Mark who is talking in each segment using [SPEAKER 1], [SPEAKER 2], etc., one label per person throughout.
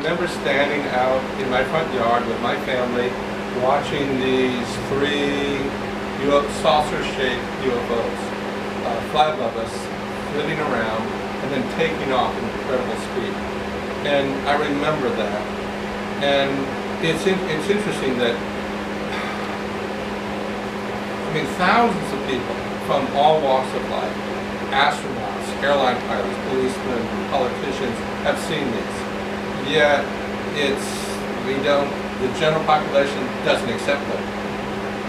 [SPEAKER 1] I remember standing out in my front yard with my family watching these three saucer-shaped UFOs fly above us, flitting around, and then taking off at incredible speed. And I remember that. And it's interesting that, I mean, thousands of people from all walks of life, astronauts, airline pilots, policemen, politicians, have seen these. Yet the general population doesn't accept them.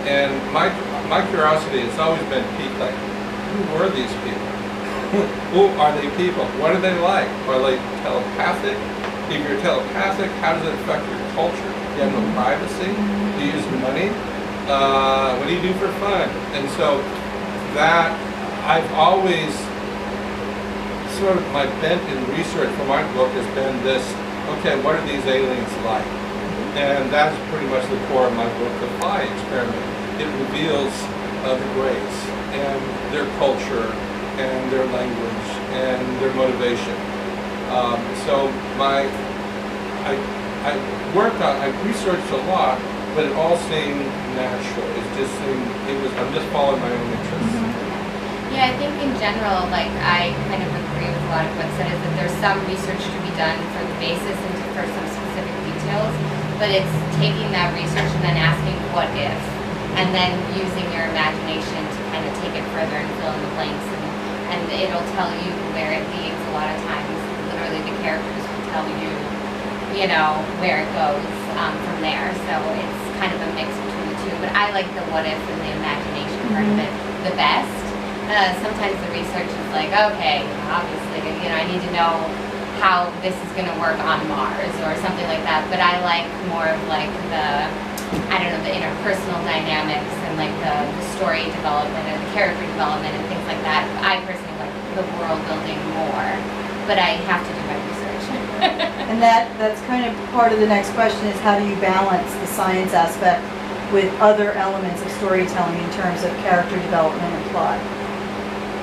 [SPEAKER 1] And my curiosity has always been piqued, like, who were these people? Who are they people? What are they like? Are they telepathic? If you're telepathic, how does it affect your culture? You have no privacy? Do you use money? What do you do for fun? And so that, I've always, sort of my bent in research for my book has been this, okay, what are these aliens like? And that's pretty much the core of my book, The Phi Experiment. It reveals the Greys and their culture and their language and their motivation. So I researched a lot, but it all seemed natural. It just seemed, I'm just following my own interests.
[SPEAKER 2] Yeah, I think in general, like, I kind of agree with a lot of what's said, is that there's some research to be done for the basis and for some specific details, but it's taking that research and then asking what if, and then using your imagination to kind of take it further and fill in the blanks, and it'll tell you where it leads a lot of times. Literally the characters will tell you, you know, where it goes from there, so it's kind of a mix between the two, but I like the what if and the imagination part of it the best. Sometimes the research is like, okay, obviously, you know, I need to know how this is going to work on Mars or something like that, but I like more of like the, I don't know, the interpersonal dynamics and like the story development and the character development and things like that. I personally like the world building more, but I have to do my research.
[SPEAKER 3] And that's kind of part of the next question, is how do you balance the science aspect with other elements of storytelling in terms of character development and plot?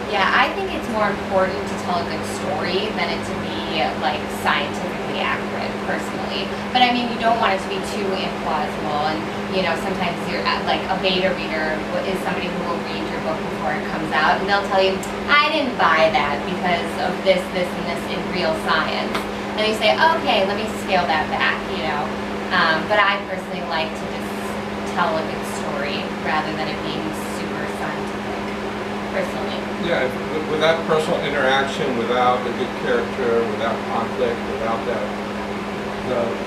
[SPEAKER 2] Yeah, I think it's more important to tell a good story than it to be like scientifically accurate, personally. But I mean, you don't want it to be too implausible, and you know, sometimes you're like a beta reader is somebody who will read your book before it comes out, and they'll tell you, I didn't buy that because of this, this, and this in real science. And you say, okay, let me scale that back, you know. But I personally like to just tell a good story rather than it being super scientific, personally.
[SPEAKER 1] Yeah, without personal interaction, without a good character, without conflict, without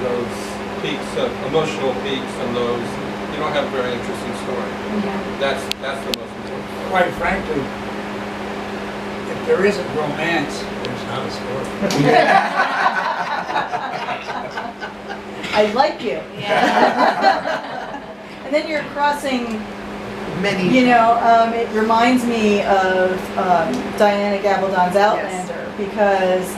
[SPEAKER 1] those peaks of emotional peaks, and those, you don't have a very interesting story.
[SPEAKER 2] Yeah.
[SPEAKER 1] That's the most important part.
[SPEAKER 4] Quite frankly, if there isn't romance, there's not a story.
[SPEAKER 3] I like you.
[SPEAKER 2] Yeah.
[SPEAKER 3] And then you're crossing,
[SPEAKER 5] Many.
[SPEAKER 3] you know, it reminds me of Diana Gabaldon's Outlander, because,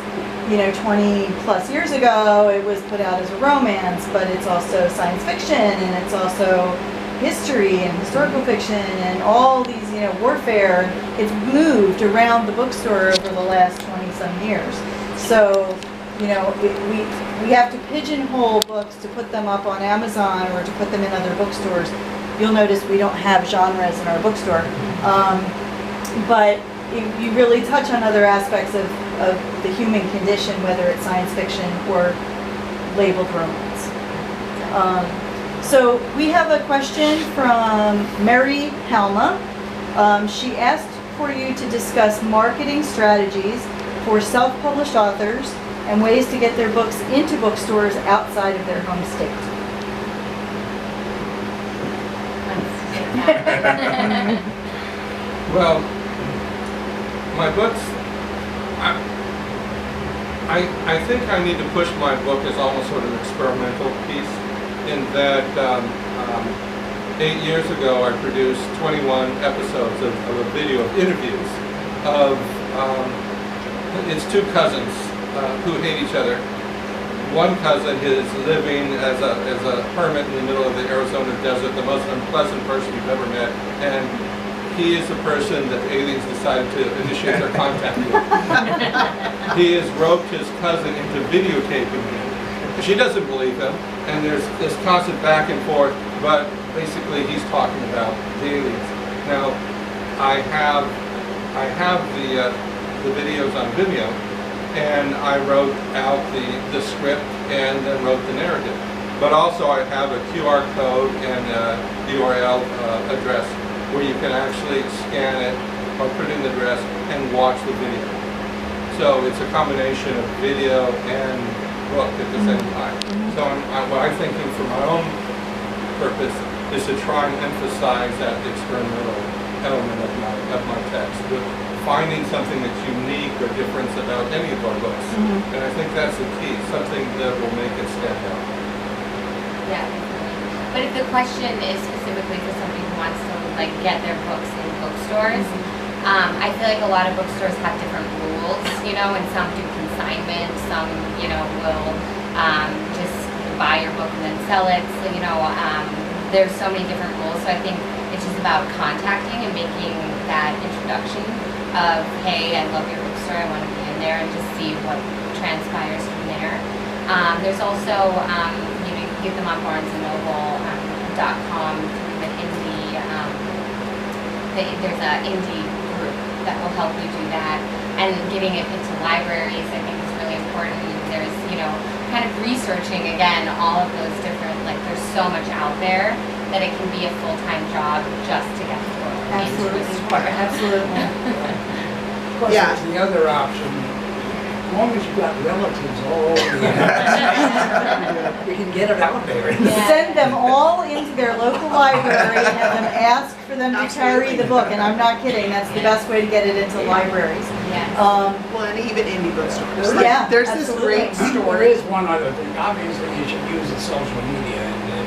[SPEAKER 3] you know, 20 plus years ago it was put out as a romance, but it's also science fiction, and it's also history and historical fiction and all these, you know, warfare. It's moved around the bookstore over the last 20-some years. So, you know, we have to pigeonhole books to put them up on Amazon or to put them in other bookstores. You'll notice we don't have genres in our bookstore. But you really touch on other aspects of the human condition, whether it's science fiction or labeled romance. So we have a question from Mary Halma. She asked for you to discuss marketing strategies for self-published authors and ways to get their books into bookstores outside of their home state.
[SPEAKER 1] Well, my books, I think I need to push my book as almost sort of an experimental piece, in that 8 years ago I produced 21 episodes of a video of interviews of, it's two cousins who hate each other. One cousin is living as a hermit in the middle of the Arizona desert, the most unpleasant person you've ever met, and he is the person that aliens decided to initiate their contact with. He has roped his cousin into videotaping him, she doesn't believe him, and there's this constant back and forth, but basically he's talking about dailies. Now, I have the videos on Vimeo, and I wrote out the script and then wrote the narrative. But also I have a QR code and a URL address where you can actually scan it or put in the address and watch the video. So it's a combination of video and book at the same time. So what I'm thinking for my own purpose is to try and emphasize that experimental element of my text, with finding something that's unique or different about any of our books. And I think that's the key, something that will make it stand out.
[SPEAKER 2] Yeah, definitely. But if the question is specifically for somebody who wants to like get their books in bookstores, I feel like a lot of bookstores have different rules, you know, and some do consignment, some, you know, will just buy your book and then sell it. So, you know, there's so many different rules. So I think it's just about contacting and making that introduction of, hey, I love your bookstore, I want to be in there, and just see what transpires from there. There's also, you know, you can get them on BarnesandNoble.com through the indie, there's an indie group that will help you do that. And getting it into libraries, I think, is really important. There's, you know, kind of researching, again, all of those different, like, there's so much out there that it can be a full-time job just to get the book into a store.
[SPEAKER 3] Absolutely.
[SPEAKER 4] Of course, there's the other option. As long as you've got relatives all over the area, you can get it out there.
[SPEAKER 2] Yeah.
[SPEAKER 3] Send them all into their local library and have them ask for them to carry the book. And I'm not kidding, that's the best way to get it into libraries.
[SPEAKER 2] Yes.
[SPEAKER 5] Well, and even indie bookstores.
[SPEAKER 3] Yeah,
[SPEAKER 5] There's this
[SPEAKER 3] absolutely.
[SPEAKER 5] great
[SPEAKER 4] There
[SPEAKER 5] story.
[SPEAKER 4] is one other thing. Obviously, you should use the social media, and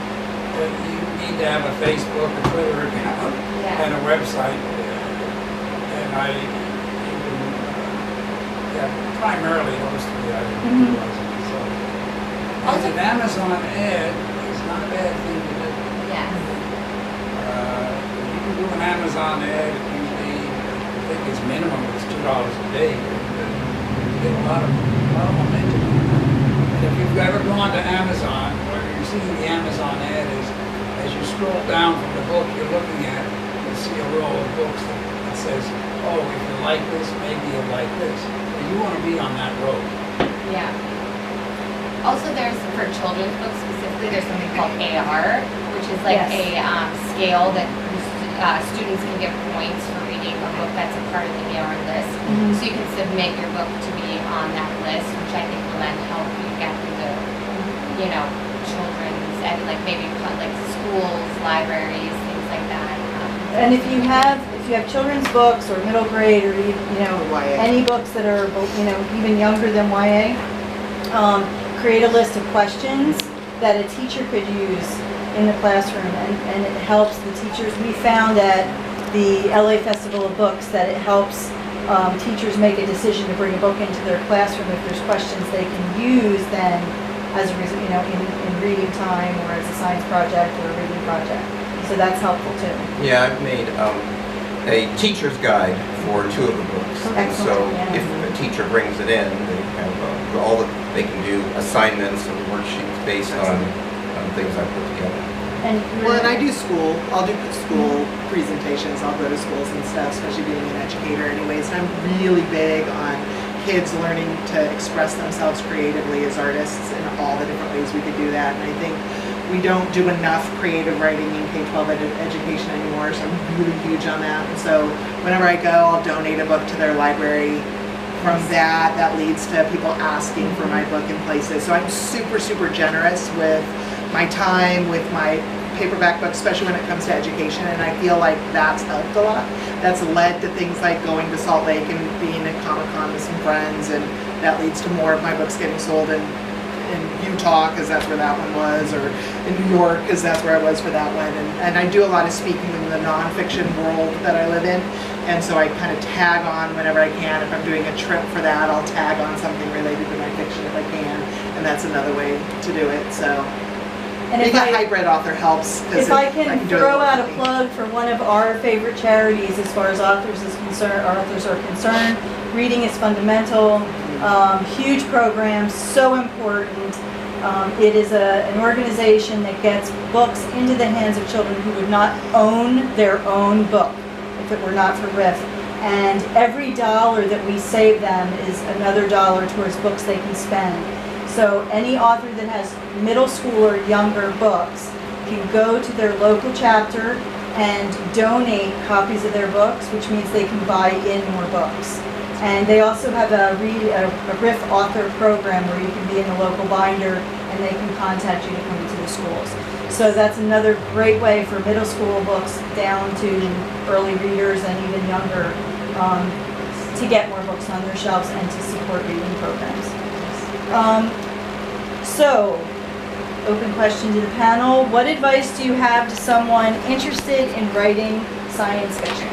[SPEAKER 4] you need to have a Facebook, a Twitter account,
[SPEAKER 2] Yeah.
[SPEAKER 4] and a website. And I even, primarily those three I utilize myself. And an Amazon ad is not a bad thing to do.
[SPEAKER 2] Yes.
[SPEAKER 4] You can do an Amazon ad. It usually, I think its minimum is $2 a day. You get a lot of momentum. And if you've ever gone to Amazon, where you're seeing the Amazon ad is, as you scroll down from the book you're looking at, you'll see a row of books that says, oh, if you like this, maybe you'll like this. Well, you want to be on that road.
[SPEAKER 2] Yeah. Also, there's, for children's books specifically, there's something called AR, which is like a scale that students can get points for reading a book that's a part of the AR list. So you can submit your book to be on that list, which I think will then help you get through the, you know, children's and like maybe like schools, libraries, things like that.
[SPEAKER 3] And if you have children's books or middle grade or you know
[SPEAKER 5] YA.
[SPEAKER 3] any books that are you know even younger than YA, create a list of questions that a teacher could use in the classroom, and it helps the teachers. We found at the LA Festival of Books that it helps teachers make a decision to bring a book into their classroom if there's questions they can use then as a result, you know, in reading time or as a science project or a reading project. So that's helpful too.
[SPEAKER 6] Yeah, I've made a teacher's guide for 2 of the books. And so if a teacher brings it in, they have they can do assignments and worksheets based on things I put together.
[SPEAKER 5] Well, and I do school. I'll do school presentations. I'll go to schools and stuff, especially being an educator anyways. And I'm really big on kids learning to express themselves creatively as artists in all the different ways we could do that. And I think we don't do enough creative writing in K-12 education anymore, so I'm really huge on that. And so whenever I go, I'll donate a book to their library. From that leads to people asking for my book in places. So I'm super, super generous with my time, with my paperback books, especially when it comes to education, and I feel like that's helped a lot. That's led to things like going to Salt Lake and being at Comic-Con with some friends, and that leads to more of my books getting sold in Utah, because that's where that one was, or in New York, because that's where I was for that one. And I do a lot of speaking in the nonfiction world that I live in, and so I kind of tag on whenever I can. If I'm doing a trip for that, I'll tag on something related to my fiction if I can, and that's another way to do it. So
[SPEAKER 3] And
[SPEAKER 5] being a hybrid author helps.
[SPEAKER 3] If I can
[SPEAKER 5] do it
[SPEAKER 3] throw out a
[SPEAKER 5] locally.
[SPEAKER 3] plug for one of our favorite charities as far as authors are concerned, Reading is Fundamental, huge program, so important. It is an organization that gets books into the hands of children who would not own their own book if it were not for RIF. And every dollar that we save them is another dollar towards books they can spend. So any author that has middle school or younger books can go to their local chapter and donate copies of their books, which means they can buy in more books. And they also have a RIF author program where you can be in the local binder and they can contact you to come into the schools. So that's another great way for middle school books down to early readers and even younger to get more books on their shelves and to support reading programs. So, open question to the panel. What advice do you have to someone interested in writing science fiction?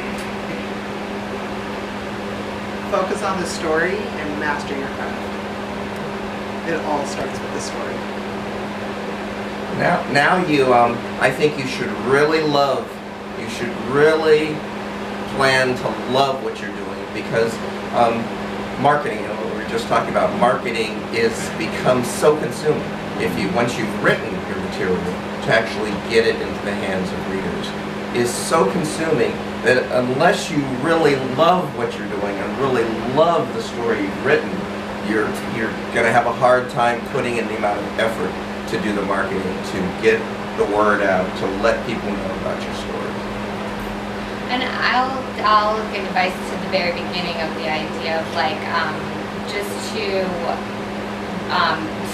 [SPEAKER 5] Focus on the story and master your craft. It all starts with the story.
[SPEAKER 6] Now you, I think you should really plan to love what you're doing, because marketing, you know, what we were just talking about, marketing is become so consuming. Once you've written your material, to actually get it into the hands of readers is so consuming that unless you really love what you're doing and really love the story you've written, you're going to have a hard time putting in the amount of effort to do the marketing, to get the word out, to let people know about your story.
[SPEAKER 2] And I'll give advice to the very beginning of the idea of like just to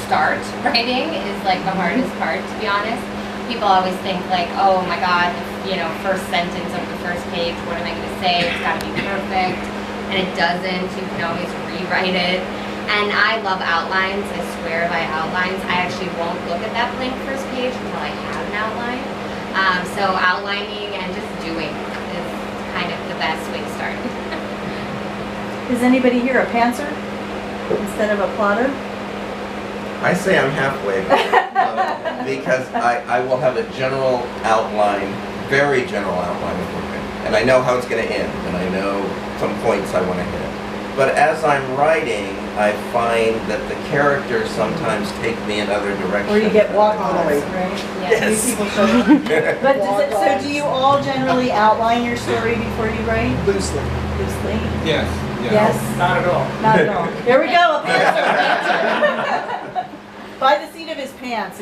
[SPEAKER 2] start writing is like the hardest part, to be honest. People always think like, oh my God, you know, first sentence of the first page, what am I going to say? It's got to be perfect, and it doesn't. You can always rewrite it. And I love outlines. I swear by outlines. I actually won't look at that blank first page until I have an outline. So outlining and just doing is kind of the best way to start.
[SPEAKER 3] Is anybody here a pantser instead of a plotter?
[SPEAKER 6] I say I'm halfway, because I will have a general outline, very general outline of the book, and I know how it's going to end, and I know some points I want to hit. But as I'm writing, I find that the characters sometimes take me in other directions.
[SPEAKER 3] Or you get walk-ons, right?
[SPEAKER 5] Yes.
[SPEAKER 3] People show up. But so do you all generally outline your story before you write?
[SPEAKER 5] Loosely.
[SPEAKER 3] Loosely?
[SPEAKER 1] Yes.
[SPEAKER 3] Yes?
[SPEAKER 4] Not at all.
[SPEAKER 3] Not at all. There we go, a pantser. By the seat of his pants.